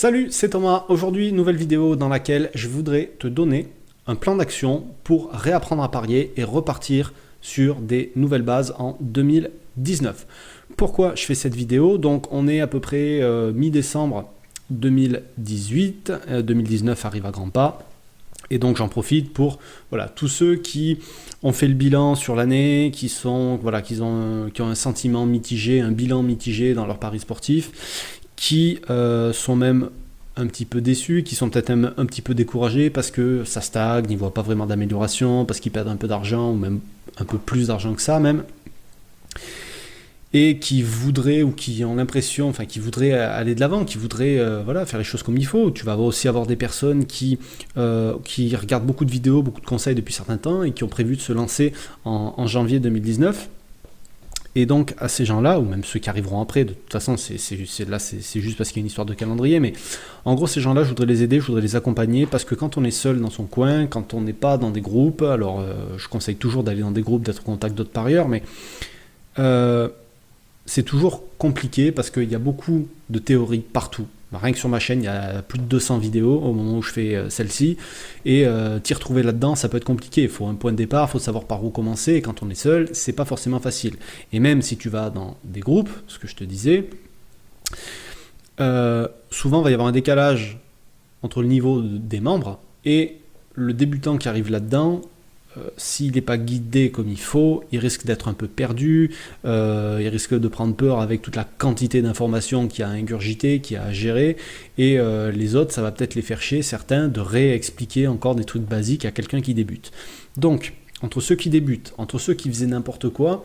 Salut, c'est Thomas. Aujourd'hui, nouvelle vidéo dans laquelle je voudrais te donner un plan d'action pour réapprendre à parier et repartir sur des nouvelles bases en 2019. Pourquoi je fais cette vidéo? Donc, on est à peu près mi-décembre 2018. 2019 arrive à grands pas. Et donc, j'en profite pour tous ceux qui ont fait le bilan sur l'année, qui ont un sentiment mitigé, un bilan mitigé dans leur paris sportif, qui sont même un petit peu déçus, qui sont peut-être même un petit peu découragés parce que ça stagne, ils ne voient pas vraiment d'amélioration, parce qu'ils perdent un peu d'argent, ou même un peu plus d'argent que ça même, et qui voudraient, ou qui ont l'impression, enfin qui voudraient aller de l'avant, qui voudraient faire les choses comme il faut. Tu vas aussi avoir des personnes qui regardent beaucoup de vidéos, beaucoup de conseils depuis certains temps, et qui ont prévu de se lancer en janvier 2019. Et donc, à ces gens-là, ou même ceux qui arriveront après, de toute façon, c'est juste parce qu'il y a une histoire de calendrier, mais en gros, ces gens-là, je voudrais les aider, je voudrais les accompagner, parce que quand on est seul dans son coin, quand on n'est pas dans des groupes, alors je conseille toujours d'aller dans des groupes, d'être en contact d'autres parieurs, mais c'est toujours compliqué, parce qu'il y a beaucoup de théories partout. Rien que sur ma chaîne, il y a plus de 200 vidéos au moment où je fais celle-ci, et t'y retrouver là-dedans, ça peut être compliqué. Il faut un point de départ, il faut savoir par où commencer, et quand on est seul, c'est pas forcément facile. Et même si tu vas dans des groupes, ce que je te disais, souvent il va y avoir un décalage entre le niveau des membres et le débutant qui arrive là-dedans. S'il n'est pas guidé comme il faut, il risque d'être un peu perdu, il risque de prendre peur avec toute la quantité d'informations qu'il y a à ingurgiter, qu'il y a à gérer, et les autres, ça va peut-être les faire chier, certains, de réexpliquer encore des trucs basiques à quelqu'un qui débute. Donc, entre ceux qui débutent, entre ceux qui faisaient n'importe quoi,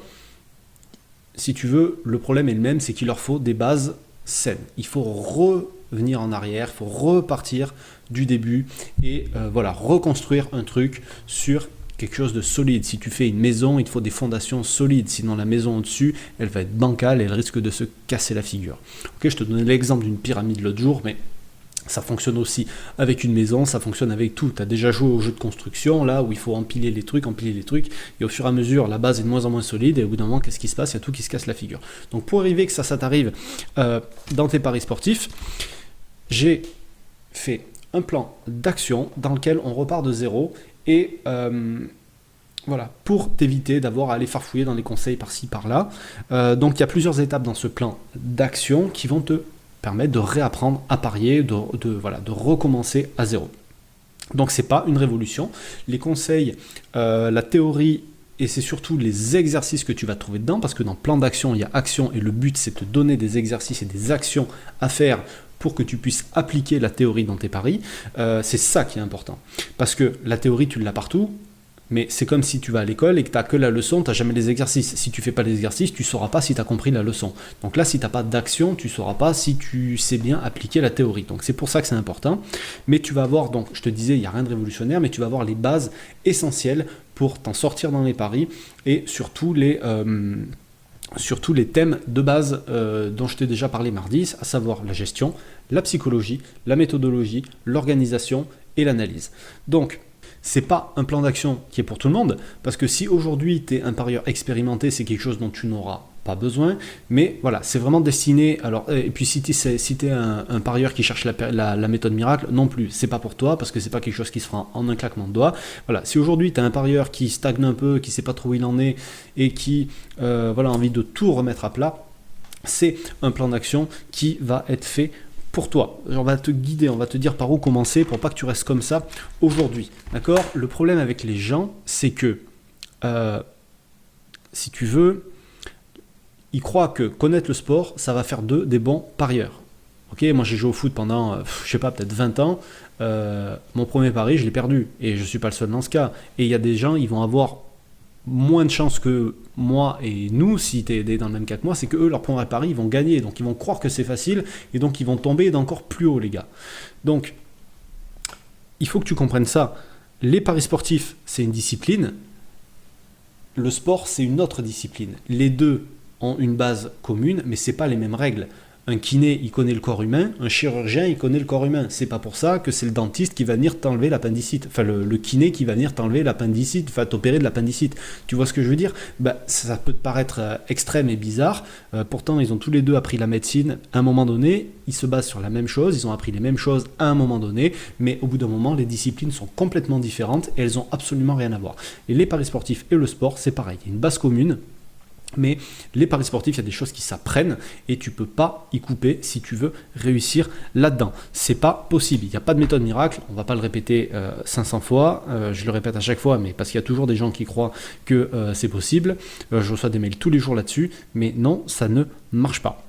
si tu veux, le problème est le même, c'est qu'il leur faut des bases saines. Il faut revenir en arrière, il faut repartir du début, et reconstruire un truc sur quelque chose de solide. Si tu fais une maison, il te faut des fondations solides, sinon la maison au-dessus, elle va être bancale et elle risque de se casser la figure. Ok, je te donnais l'exemple d'une pyramide l'autre jour, mais ça fonctionne aussi avec une maison, ça fonctionne avec tout. Tu as déjà joué au jeu de construction, là où il faut empiler les trucs, et au fur et à mesure, la base est de moins en moins solide, et au bout d'un moment, qu'est-ce qui se passe? Il y a tout qui se casse la figure. Donc pour arriver que ça t'arrive dans tes paris sportifs, j'ai fait un plan d'action dans lequel on repart de zéro, et pour t'éviter d'avoir à aller farfouiller dans les conseils par-ci, par-là. Donc il y a plusieurs étapes dans ce plan d'action qui vont te permettre de réapprendre à parier, de recommencer à zéro. Donc c'est pas une révolution. Les conseils, la théorie, et c'est surtout les exercices que tu vas trouver dedans, parce que dans plan d'action, il y a action, et le but c'est de te donner des exercices et des actions à faire pour que tu puisses appliquer la théorie dans tes paris. C'est ça qui est important. Parce que la théorie, tu l'as partout, mais c'est comme si tu vas à l'école et que tu n'as que la leçon, tu n'as jamais les exercices. Si tu ne fais pas les exercices, tu ne sauras pas si tu as compris la leçon. Donc là, si tu n'as pas d'action, tu ne sauras pas si tu sais bien appliquer la théorie. Donc c'est pour ça que c'est important. Mais tu vas avoir, donc je te disais, il n'y a rien de révolutionnaire, mais tu vas avoir les bases essentielles pour t'en sortir dans les paris, et surtout les thèmes de base dont je t'ai déjà parlé mardi, à savoir la gestion, la psychologie, la méthodologie, l'organisation et l'analyse. Donc, c'est pas un plan d'action qui est pour tout le monde, parce que si aujourd'hui tu es un parieur expérimenté, c'est quelque chose dont tu n'auras pas besoin, mais voilà, c'est vraiment destiné. Alors, et puis si tu es un parieur qui cherche la méthode miracle, non plus, c'est pas pour toi, parce que c'est pas quelque chose qui se fera en un claquement de doigts. Voilà, si aujourd'hui tu es un parieur qui stagne un peu, qui sait pas trop où il en est, et qui a envie de tout remettre à plat, c'est un plan d'action qui va être fait pour toi. On va te guider, on va te dire par où commencer pour pas que tu restes comme ça aujourd'hui. D'accord? Le problème avec les gens, c'est que si tu veux, ils croient que connaître le sport, ça va faire d'eux des bons parieurs. Ok, moi j'ai joué au foot pendant, peut-être 20 ans. Mon premier pari, je l'ai perdu. Et je ne suis pas le seul dans ce cas. Et il y a des gens, ils vont avoir moins de chances que moi et nous, si tu es dans le même cas que moi, c'est que eux, leur premier pari, ils vont gagner. Donc ils vont croire que c'est facile, et donc ils vont tomber d'encore plus haut, les gars. Donc, il faut que tu comprennes ça. Les paris sportifs, c'est une discipline. Le sport, c'est une autre discipline. Les deux ont une base commune, mais ce n'est pas les mêmes règles. Un kiné, il connaît le corps humain, un chirurgien, il connaît le corps humain. C'est pas pour ça que c'est le dentiste qui va venir t'enlever l'appendicite. Enfin, le kiné qui va venir t'enlever l'appendicite, enfin t'opérer de l'appendicite. Tu vois ce que je veux dire? Ça peut te paraître extrême et bizarre. Pourtant, ils ont tous les deux appris la médecine à un moment donné. Ils se basent sur la même chose, ils ont appris les mêmes choses à un moment donné, mais au bout d'un moment, les disciplines sont complètement différentes et elles ont absolument rien à voir. Et les paris sportifs et le sport, c'est pareil. Il y a une base commune. Mais les paris sportifs, il y a des choses qui s'apprennent et tu ne peux pas y couper si tu veux réussir là-dedans. C'est pas possible. Il n'y a pas de méthode miracle. On ne va pas le répéter 500 fois. Je le répète à chaque fois, mais parce qu'il y a toujours des gens qui croient que c'est possible. Je reçois des mails tous les jours là-dessus, mais non, ça ne marche pas.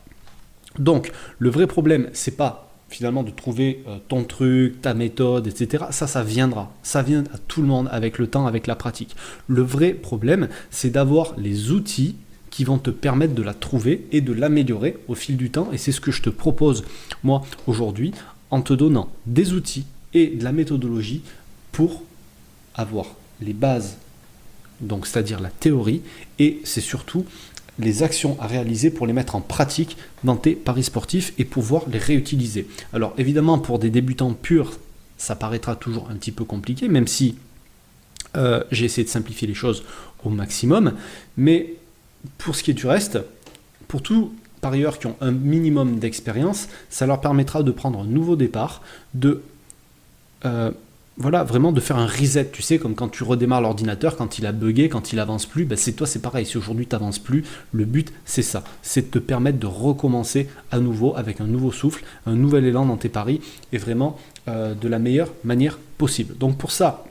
Donc, le vrai problème, c'est pas finalement de trouver ton truc, ta méthode, etc. Ça viendra. Ça vient à tout le monde avec le temps, avec la pratique. Le vrai problème, c'est d'avoir les outils qui vont te permettre de la trouver et de l'améliorer au fil du temps. Et c'est ce que je te propose, moi, aujourd'hui, en te donnant des outils et de la méthodologie pour avoir les bases, donc c'est-à-dire la théorie, et c'est surtout les actions à réaliser pour les mettre en pratique dans tes paris sportifs et pouvoir les réutiliser. Alors évidemment, pour des débutants purs, ça paraîtra toujours un petit peu compliqué, même si j'ai essayé de simplifier les choses au maximum, mais pour ce qui est du reste, pour tous parieurs qui ont un minimum d'expérience, ça leur permettra de prendre un nouveau départ, de vraiment de faire un reset, tu sais, comme quand tu redémarres l'ordinateur, quand il a bugué, quand il avance plus, c'est pareil, si aujourd'hui tu n'avances plus, le but c'est ça, c'est de te permettre de recommencer à nouveau avec un nouveau souffle, un nouvel élan dans tes paris, et vraiment de la meilleure manière possible. Donc pour ça,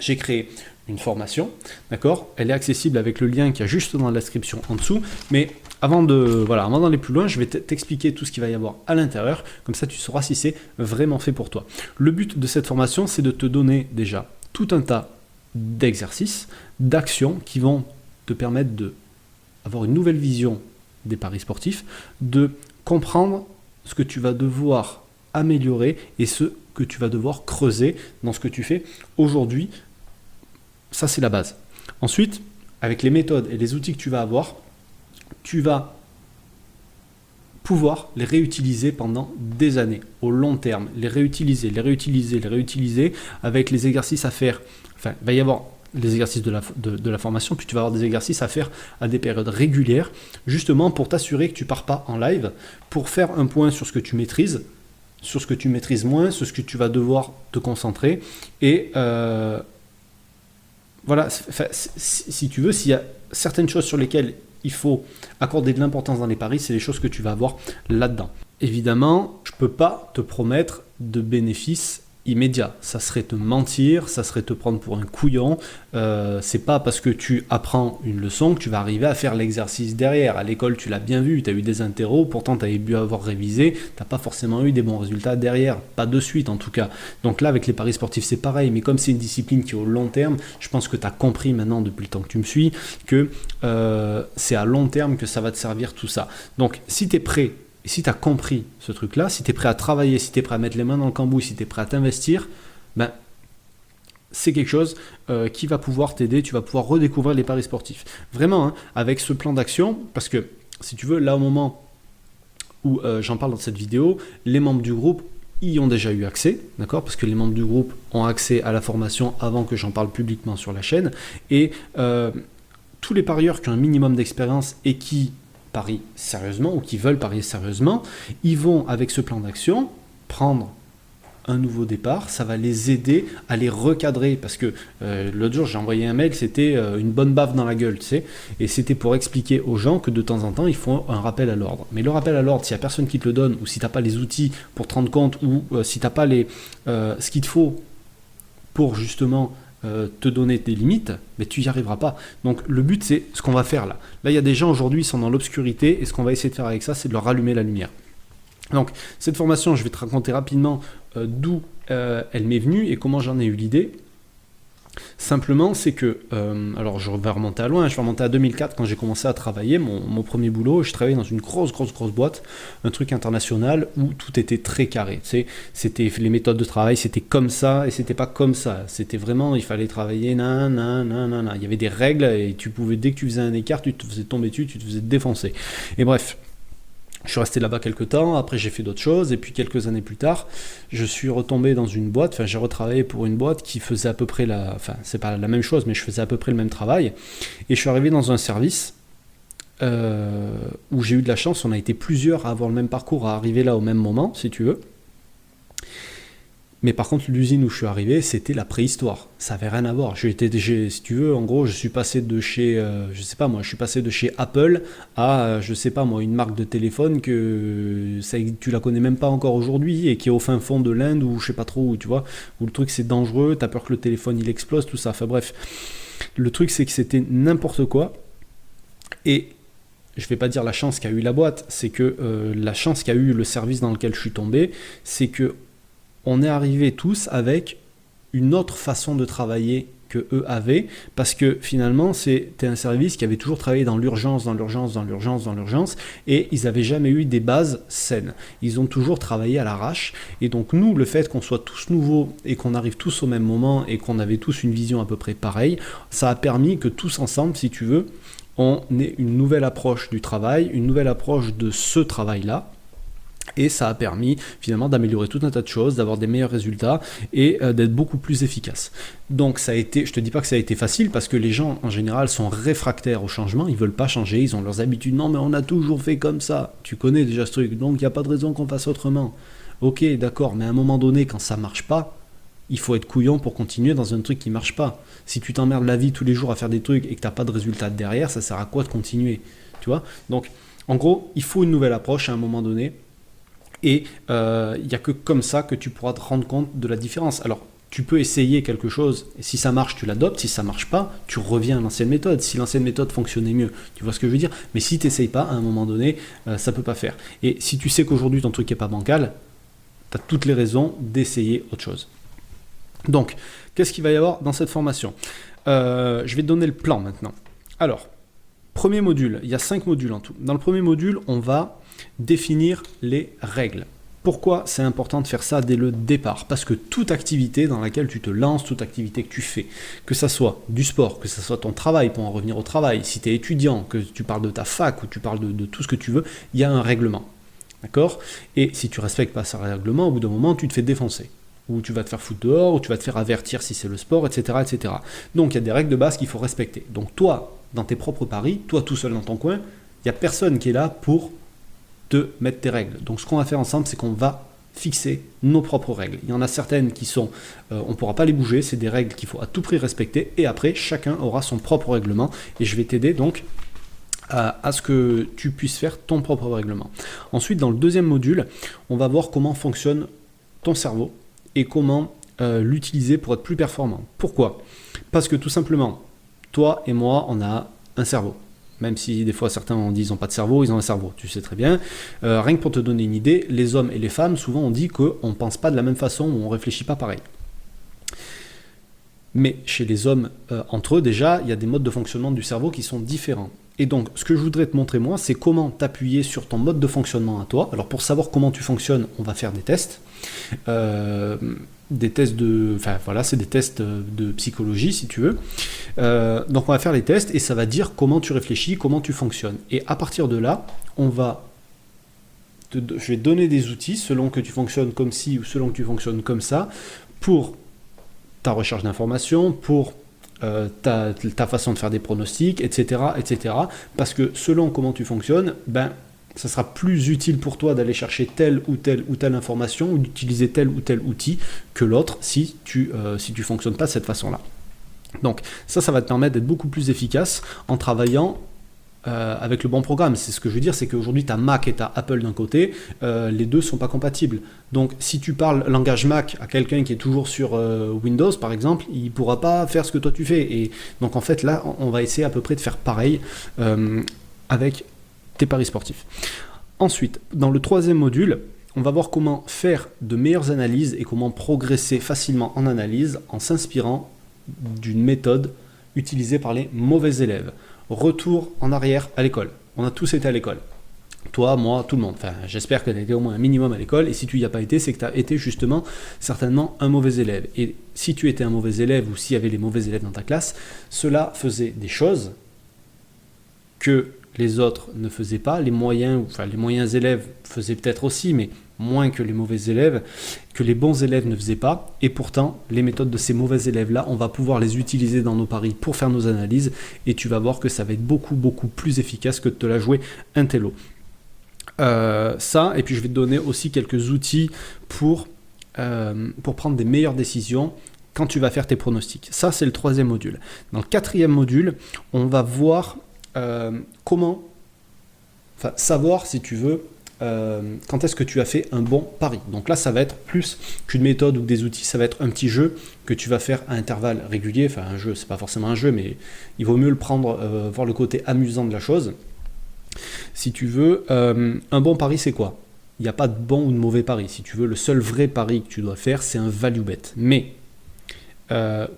j'ai créé une formation, d'accord? Elle est accessible avec le lien qu'il y a juste dans la description en dessous, mais avant d'aller plus loin, je vais t'expliquer tout ce qu'il va y avoir à l'intérieur, comme ça tu sauras si c'est vraiment fait pour toi. Le but de cette formation, c'est de te donner déjà tout un tas d'exercices, d'actions qui vont te permettre d'avoir une nouvelle vision des paris sportifs, de comprendre ce que tu vas devoir améliorer et ce que tu vas devoir creuser dans ce que tu fais aujourd'hui. Ça, c'est la base. Ensuite, avec les méthodes et les outils que tu vas avoir, tu vas pouvoir les réutiliser pendant des années, au long terme, les réutiliser avec les exercices à faire. Enfin, il va y avoir les exercices de la formation, puis tu vas avoir des exercices à faire à des périodes régulières, justement pour t'assurer que tu ne pars pas en live, pour faire un point sur ce que tu maîtrises, sur ce que tu maîtrises moins, sur ce que tu vas devoir te concentrer, et si tu veux, s'il y a certaines choses sur lesquelles il faut accorder de l'importance dans les paris, c'est les choses que tu vas avoir là-dedans. Évidemment, je ne peux pas te promettre de bénéfices immédiats. Ça serait te mentir, ça serait te prendre pour un couillon. C'est pas parce que tu apprends une leçon que tu vas arriver à faire l'exercice derrière. À l'école, tu l'as bien vu, tu as eu des interros, pourtant tu avais dû avoir révisé, tu n'as pas forcément eu des bons résultats derrière, pas de suite en tout cas. Donc là, avec les paris sportifs, c'est pareil, mais comme c'est une discipline qui est au long terme, je pense que tu as compris maintenant depuis le temps que tu me suis que c'est à long terme que ça va te servir tout ça. Donc si tu es prêt, et si tu as compris ce truc-là, si tu es prêt à travailler, si tu es prêt à mettre les mains dans le cambouis, si tu es prêt à t'investir, c'est quelque chose qui va pouvoir t'aider, tu vas pouvoir redécouvrir les paris sportifs. Vraiment, hein, avec ce plan d'action, parce que si tu veux, là au moment où j'en parle dans cette vidéo, les membres du groupe y ont déjà eu accès, d'accord? Parce que les membres du groupe ont accès à la formation avant que j'en parle publiquement sur la chaîne, et tous les parieurs qui ont un minimum d'expérience et qui parient sérieusement ou qui veulent parier sérieusement, ils vont avec ce plan d'action prendre un nouveau départ, ça va les aider à les recadrer, parce que l'autre jour j'ai envoyé un mail, c'était une bonne baffe dans la gueule, tu sais, et c'était pour expliquer aux gens que de temps en temps ils font un rappel à l'ordre. Mais le rappel à l'ordre, s'il n'y a personne qui te le donne, ou si tu n'as pas les outils pour te rendre compte, ou si tu n'as pas ce qu'il te faut pour justement te donner des limites, mais tu n'y arriveras pas. Donc le but, c'est ce qu'on va faire là. Là, il y a des gens aujourd'hui qui sont dans l'obscurité, et ce qu'on va essayer de faire avec ça, c'est de leur allumer la lumière. Donc cette formation, je vais te raconter rapidement d'où elle m'est venue et comment j'en ai eu l'idée. Simplement, c'est que, alors je vais remonter à loin, je vais remonter à 2004 quand j'ai commencé à travailler, mon premier boulot. Je travaillais dans une grosse boîte, un truc international où tout était très carré. Tu sais, c'était les méthodes de travail, c'était comme ça et c'était pas comme ça. C'était vraiment, il fallait travailler, il y avait des règles et tu pouvais, dès que tu faisais un écart, tu te faisais tomber dessus, tu te faisais défoncer. Et bref. Je suis resté là-bas quelques temps, après j'ai fait d'autres choses, et puis quelques années plus tard, je suis retombé dans une boîte, j'ai retravaillé pour une boîte qui faisait à peu près c'est pas la même chose, mais je faisais à peu près le même travail, et je suis arrivé dans un service où j'ai eu de la chance, on a été plusieurs à avoir le même parcours, à arriver là au même moment, si tu veux. Mais par contre, l'usine où je suis arrivé, c'était la préhistoire. Ça avait rien à voir. Si tu veux, en gros, je suis passé de chez, je sais pas moi, je suis passé de chez Apple à, je sais pas moi, une marque de téléphone que tu la connais même pas encore aujourd'hui et qui est au fin fond de l'Inde ou je sais pas trop où, tu vois, où le truc c'est dangereux, t'as peur que le téléphone il explose, tout ça. Enfin bref, le truc c'est que c'était n'importe quoi. Et je vais pas dire la chance qu'a eu la boîte, c'est que la chance qu'a eu le service dans lequel je suis tombé, c'est que on est arrivés tous avec une autre façon de travailler que eux avaient, parce que finalement c'était un service qui avait toujours travaillé dans l'urgence, et ils n'avaient jamais eu des bases saines. Ils ont toujours travaillé à l'arrache, et donc nous, le fait qu'on soit tous nouveaux et qu'on arrive tous au même moment et qu'on avait tous une vision à peu près pareille, ça a permis que tous ensemble, si tu veux, on ait une nouvelle approche du travail, une nouvelle approche de ce travail-là. Et ça a permis finalement d'améliorer tout un tas de choses, d'avoir des meilleurs résultats et d'être beaucoup plus efficace. Donc ça a été, je te dis pas que ça a été facile parce que les gens en général sont réfractaires au changement, ils veulent pas changer, ils ont leurs habitudes. Non mais on a toujours fait comme ça, tu connais déjà ce truc, donc il n'y a pas de raison qu'on fasse autrement. Ok, d'accord, mais à un moment donné quand ça marche pas, il faut être couillon pour continuer dans un truc qui marche pas. Si tu t'emmerdes la vie tous les jours à faire des trucs et que t'as pas de résultat derrière, ça sert à quoi de continuer, tu vois? Donc en gros, il faut une nouvelle approche à un moment donné. Et il n'y a que comme ça que tu pourras te rendre compte de la différence. Alors, tu peux essayer quelque chose, et si ça marche, tu l'adoptes. Si ça ne marche pas, tu reviens à l'ancienne méthode. Si l'ancienne méthode fonctionnait mieux, tu vois ce que je veux dire? Mais si tu n'essayes pas, à un moment donné, ça ne peut pas faire. Et si tu sais qu'aujourd'hui, ton truc n'est pas bancal, tu as toutes les raisons d'essayer autre chose. Donc, qu'est-ce qu'il va y avoir dans cette formation? Je vais te donner le plan maintenant. Alors, premier module, il y a 5 modules en tout. Dans le premier module, on va définir les règles. Pourquoi c'est important de faire ça dès le départ? Parce que toute activité dans laquelle tu te lances, toute activité que tu fais, que ça soit du sport, que ça soit ton travail, pour en revenir au travail, si tu es étudiant, que tu parles de ta fac ou tu parles de tout ce que tu veux, il y a un règlement. D'accord? Et si tu ne respectes pas ce règlement, au bout d'un moment, tu te fais défoncer. Ou tu vas te faire foutre dehors, ou tu vas te faire avertir si c'est le sport, etc., etc. Donc il y a des règles de base qu'il faut respecter. Donc toi, dans tes propres paris, toi tout seul dans ton coin, il n'y a personne qui est là pour te mettre tes règles. Donc ce qu'on va faire ensemble, c'est qu'on va fixer nos propres règles. Il y en a certaines qui sont, on ne pourra pas les bouger, c'est des règles qu'il faut à tout prix respecter, et après, chacun aura son propre règlement, et je vais t'aider donc à ce que tu puisses faire ton propre règlement. Ensuite, dans le deuxième module, on va voir comment fonctionne ton cerveau, et comment l'utiliser pour être plus performant. Pourquoi? Parce que tout simplement, toi et moi, on a un cerveau. Même si des fois certains ont dit qu'ils n'ont pas de cerveau, ils ont un cerveau, tu sais très bien. Rien que pour te donner une idée, les hommes et les femmes, souvent on dit qu'on ne pense pas de la même façon ou on ne réfléchit pas pareil. Mais chez les hommes, entre eux déjà, il y a des modes de fonctionnement du cerveau qui sont différents. Et donc, ce que je voudrais te montrer moi, c'est comment t'appuyer sur ton mode de fonctionnement à toi. Alors pour savoir comment tu fonctionnes, on va faire des tests. Des tests de... Enfin voilà, c'est des tests de psychologie si tu veux. Donc on va faire les tests et ça va dire comment tu réfléchis, comment tu fonctionnes. Et à partir de là, je vais te donner des outils selon que tu fonctionnes comme ci ou selon que tu fonctionnes comme ça pour ta recherche d'informations, pour ta façon de faire des pronostics, etc., etc. Parce que selon comment tu fonctionnes, ça sera plus utile pour toi d'aller chercher telle ou telle information ou d'utiliser tel ou tel outil que l'autre si tu fonctionnes pas de cette façon-là. Donc ça va te permettre d'être beaucoup plus efficace en travaillant avec le bon programme. C'est ce que je veux dire, c'est qu'aujourd'hui tu as Mac et tu as Apple d'un côté, les deux ne sont pas compatibles. Donc si tu parles langage Mac à quelqu'un qui est toujours sur Windows par exemple, il ne pourra pas faire ce que toi tu fais. Et donc en fait là, on va essayer à peu près de faire pareil avec tes paris sportifs. Ensuite, dans le troisième module, on va voir comment faire de meilleures analyses et comment progresser facilement en analyse en s'inspirant d'une méthode utilisée par les mauvais élèves. Retour en arrière à l'école. On a tous été à l'école. Toi, moi, tout le monde. Enfin, j'espère que tu as été au moins un minimum à l'école. Et si tu n'y as pas été, c'est que tu as été justement certainement un mauvais élève. Et si tu étais un mauvais élève ou s'il y avait les mauvais élèves dans ta classe, cela faisait des choses que les autres ne faisaient pas, les moyens élèves faisaient peut-être aussi, mais moins que les mauvais élèves, que les bons élèves ne faisaient pas, et pourtant, les méthodes de ces mauvais élèves-là, on va pouvoir les utiliser dans nos paris pour faire nos analyses, et tu vas voir que ça va être beaucoup, beaucoup plus efficace que de te la jouer un télo. Ça, et puis je vais te donner aussi quelques outils pour prendre des meilleures décisions quand tu vas faire tes pronostics. Ça, c'est le 3e module. Dans le 4e module, on va voir comment savoir, si tu veux, quand est-ce que tu as fait un bon pari. Donc là, ça va être plus qu'une méthode ou des outils, ça va être un petit jeu que tu vas faire à intervalles réguliers. Enfin, un jeu, c'est pas forcément un jeu, mais il vaut mieux le prendre, voir le côté amusant de la chose. Si tu veux, un bon pari, c'est quoi? Il n'y a pas de bon ou de mauvais pari. Si tu veux, le seul vrai pari que tu dois faire, c'est un value bet. Mais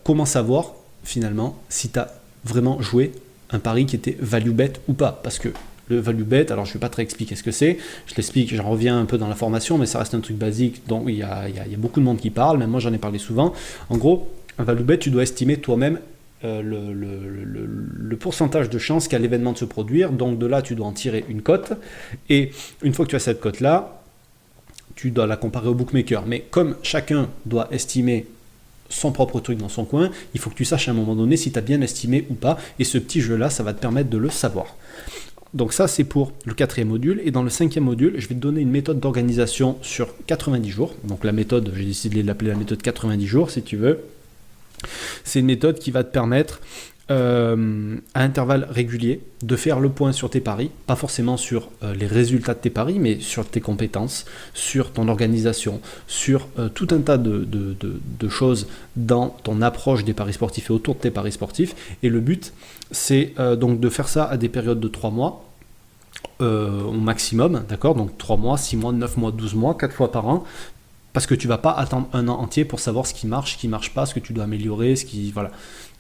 comment savoir, finalement, si tu as vraiment joué un pari qui était value bet ou pas? Parce que le value bet, alors je ne vais pas te réexpliquer ce que c'est, je t'explique, j'en reviens un peu dans la formation, mais ça reste un truc basique dont il y a beaucoup de monde qui parle, même moi j'en ai parlé souvent. En gros, un value bet, tu dois estimer toi-même le pourcentage de chance qu'a l'événement de se produire, donc de là tu dois en tirer une cote, et une fois que tu as cette cote-là, tu dois la comparer au bookmaker. Mais comme chacun doit estimer son propre truc dans son coin, il faut que tu saches à un moment donné si tu as bien estimé ou pas, et ce petit jeu-là, ça va te permettre de le savoir. Donc ça, c'est pour le 4e module. Et dans le 5e module, je vais te donner une méthode d'organisation sur 90 jours. Donc la méthode, j'ai décidé de l'appeler la méthode 90 jours, si tu veux. C'est une méthode qui va te permettre, à intervalles réguliers, de faire le point sur tes paris. Pas forcément sur les résultats de tes paris, mais sur tes compétences, sur ton organisation, sur tout un tas de choses dans ton approche des paris sportifs et autour de tes paris sportifs. Et le but, c'est donc de faire ça à des périodes de 3 mois. Au maximum, d'accord? Donc 3 mois, 6 mois, 9 mois, 12 mois, 4 fois par an, parce que tu ne vas pas attendre un an entier pour savoir ce qui marche pas, ce que tu dois améliorer, voilà.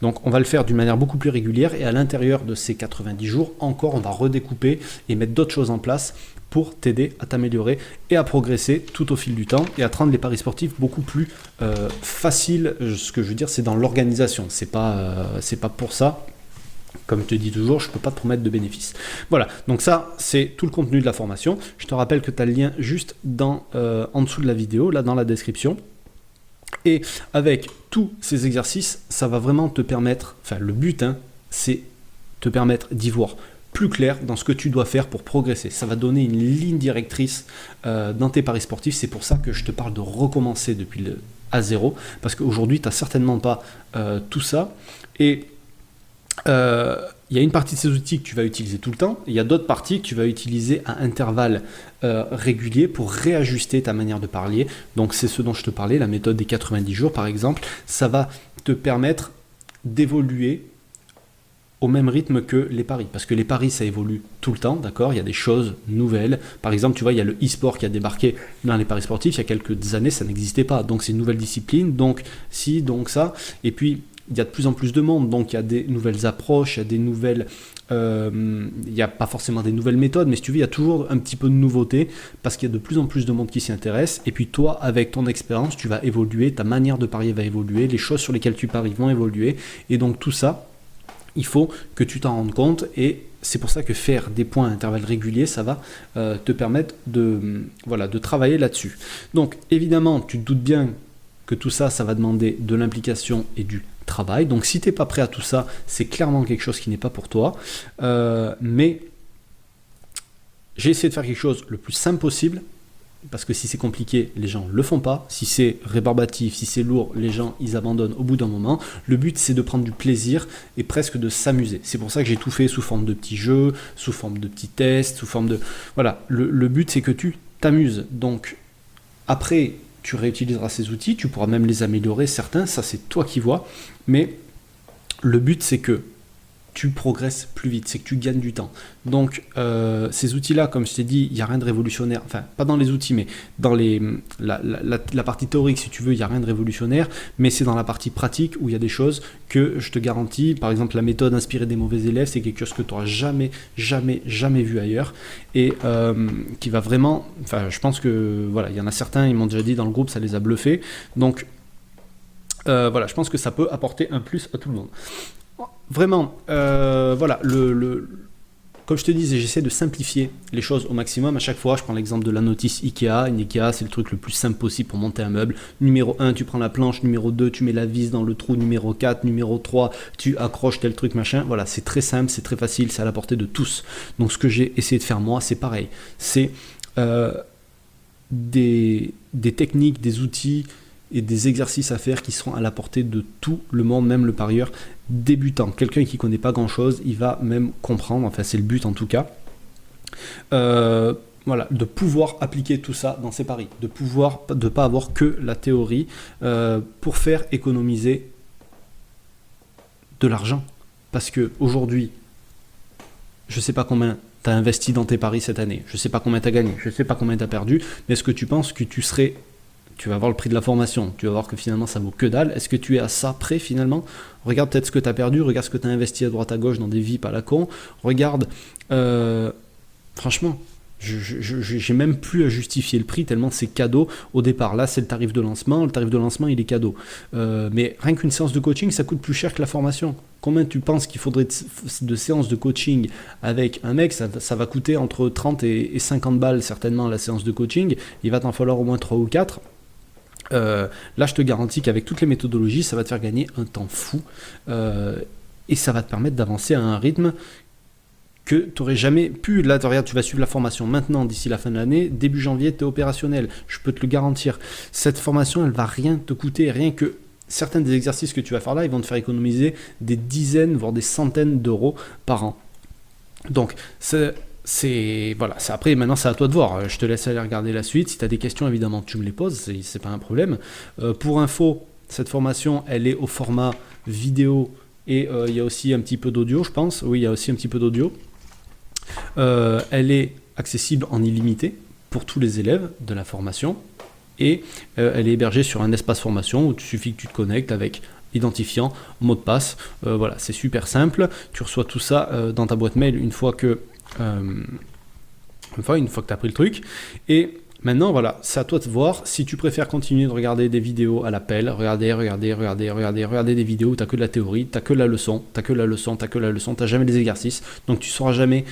Donc on va le faire d'une manière beaucoup plus régulière, et à l'intérieur de ces 90 jours, encore, on va redécouper et mettre d'autres choses en place pour t'aider à t'améliorer et à progresser tout au fil du temps, et à te rendre les paris sportifs beaucoup plus faciles. Ce que je veux dire, c'est dans l'organisation, c'est pas pour ça. Comme je te dis toujours, je ne peux pas te promettre de bénéfices. Voilà, donc ça, c'est tout le contenu de la formation. Je te rappelle que tu as le lien juste en dessous de la vidéo, là dans la description. Et avec tous ces exercices, ça va vraiment te permettre, enfin le but, c'est te permettre d'y voir plus clair dans ce que tu dois faire pour progresser. Ça va donner une ligne directrice dans tes paris sportifs. C'est pour ça que je te parle de recommencer depuis à zéro, parce qu'aujourd'hui, tu n'as certainement pas tout ça. Et il y a une partie de ces outils que tu vas utiliser tout le temps, il y a d'autres parties que tu vas utiliser à intervalles réguliers pour réajuster ta manière de parler. Donc c'est ce dont je te parlais, la méthode des 90 jours par exemple. Ça va te permettre d'évoluer au même rythme que les paris, parce que les paris ça évolue tout le temps, d'accord? Il y a des choses nouvelles. Par exemple, tu vois, il y a le e-sport qui a débarqué dans les paris sportifs. Il y a quelques années, ça n'existait pas, donc c'est une nouvelle discipline, donc ça, et puis il y a de plus en plus de monde, donc il y a des nouvelles approches, il y a des nouvelles, il n'y a pas forcément des nouvelles méthodes, mais si tu veux, il y a toujours un petit peu de nouveauté, parce qu'il y a de plus en plus de monde qui s'y intéresse, et puis toi, avec ton expérience, tu vas évoluer, ta manière de parier va évoluer, les choses sur lesquelles tu paries vont évoluer, et donc tout ça, il faut que tu t'en rendes compte, et c'est pour ça que faire des points à intervalles réguliers, ça va te permettre de travailler là-dessus. Donc évidemment, tu te doutes bien que tout ça, ça va demander de l'implication et du travail. Donc si tu n'es pas prêt à tout ça, c'est clairement quelque chose qui n'est pas pour toi. Mais j'ai essayé de faire quelque chose le plus simple possible, parce que si c'est compliqué, les gens ne le font pas. Si c'est rébarbatif, si c'est lourd, les gens, ils abandonnent au bout d'un moment. Le but, c'est de prendre du plaisir et presque de s'amuser. C'est pour ça que j'ai tout fait sous forme de petits jeux, sous forme de petits tests, sous forme de... Voilà, le but, c'est que tu t'amuses. Donc, après, tu réutiliseras ces outils, tu pourras même les améliorer, certains, ça c'est toi qui vois, mais le but c'est que tu progresses plus vite, c'est que tu gagnes du temps. Donc ces outils-là, comme je t'ai dit, il n'y a rien de révolutionnaire, enfin pas dans les outils, mais dans la partie théorique, si tu veux, il n'y a rien de révolutionnaire, mais c'est dans la partie pratique où il y a des choses que je te garantis. Par exemple, la méthode inspirée des mauvais élèves, c'est quelque chose que tu n'auras jamais vu ailleurs, et qui va vraiment, enfin je pense que, voilà, il y en a certains, ils m'ont déjà dit dans le groupe, ça les a bluffés, donc voilà, je pense que ça peut apporter un plus à tout le monde. Vraiment, voilà, Comme je te disais, j'essaie de simplifier les choses au maximum. À chaque fois, je prends l'exemple de la notice Ikea. Une Ikea, c'est le truc le plus simple possible pour monter un meuble. Numéro 1, tu prends la planche. Numéro 2, tu mets la vis dans le trou. Numéro 4, numéro 3, tu accroches tel truc, machin. Voilà, c'est très simple, c'est très facile, c'est à la portée de tous. Donc ce que j'ai essayé de faire moi, c'est pareil. C'est des techniques, des outils et des exercices à faire qui seront à la portée de tout le monde, même le parieur débutant. Quelqu'un qui ne connaît pas grand chose, il va même comprendre, enfin c'est le but en tout cas, voilà, de pouvoir appliquer tout ça dans ses paris, de ne pas avoir que la théorie pour faire économiser de l'argent. Parce qu'aujourd'hui, je ne sais pas combien tu as investi dans tes paris cette année, je ne sais pas combien tu as gagné, je ne sais pas combien tu as perdu, mais est-ce que tu penses que tu vas voir le prix de la formation, tu vas voir que finalement ça vaut que dalle. Est-ce que tu es à ça près finalement? Regarde peut-être ce que tu as perdu, regarde ce que tu as investi à droite à gauche dans des VIP à la con. Regarde, franchement, j'ai même plus à justifier le prix tellement c'est cadeau au départ. Là c'est le tarif de lancement il est cadeau. Mais rien qu'une séance de coaching ça coûte plus cher que la formation. Combien tu penses qu'il faudrait de séances de coaching avec un mec? Ça va coûter entre 30 et 50 balles certainement la séance de coaching. Il va t'en falloir au moins 3 ou 4. Là je te garantis qu'avec toutes les méthodologies ça va te faire gagner un temps fou et ça va te permettre d'avancer à un rythme que tu n'aurais jamais pu. Là regarde, tu vas suivre la formation maintenant d'ici la fin de l'année, début janvier tu es opérationnel, je peux te le garantir. Cette formation elle va rien te coûter, rien que certains des exercices que tu vas faire là ils vont te faire économiser des dizaines voire des centaines d'euros par an. Donc voilà, après maintenant c'est à toi de voir, je te laisse aller regarder la suite. Si tu as des questions évidemment tu me les poses, c'est pas un problème. Pour info, cette formation elle est au format vidéo et il y a aussi un petit peu d'audio je pense, oui il y a aussi un petit peu d'audio. Elle est accessible en illimité pour tous les élèves de la formation et elle est hébergée sur un espace formation où il suffit que tu te connectes avec identifiant, mot de passe, voilà c'est super simple, tu reçois tout ça dans ta boîte mail une fois que tu as pris le truc. Et maintenant voilà, c'est à toi de voir si tu préfères continuer de regarder des vidéos à l'appel, regarder des vidéos où tu n'as que de la théorie, tu n'as que la leçon, tu jamais les exercices, donc tu ne sauras jamais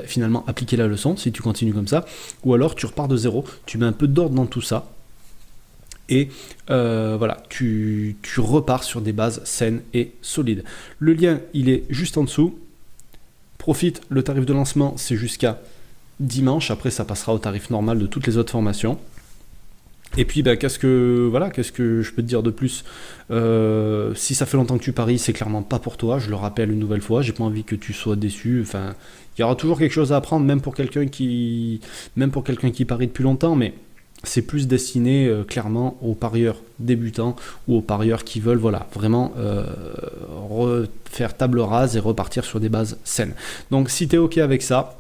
finalement appliquer la leçon si tu continues comme ça, ou alors tu repars de zéro, tu mets un peu d'ordre dans tout ça et voilà, tu repars sur des bases saines et solides. Le lien il est juste en dessous. Profite, le tarif de lancement c'est jusqu'à dimanche, après ça passera au tarif normal de toutes les autres formations. Et puis qu'est-ce que je peux te dire de plus? Si ça fait longtemps que tu paries, c'est clairement pas pour toi, je le rappelle une nouvelle fois, j'ai pas envie que tu sois déçu. Enfin, il y aura toujours quelque chose à apprendre, même pour quelqu'un qui parie depuis longtemps, mais c'est plus destiné clairement aux parieurs débutants ou aux parieurs qui veulent vraiment refaire table rase et repartir sur des bases saines. Donc si tu es ok avec ça,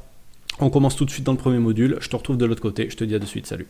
on commence tout de suite dans le premier module, je te retrouve de l'autre côté, je te dis à de suite, salut.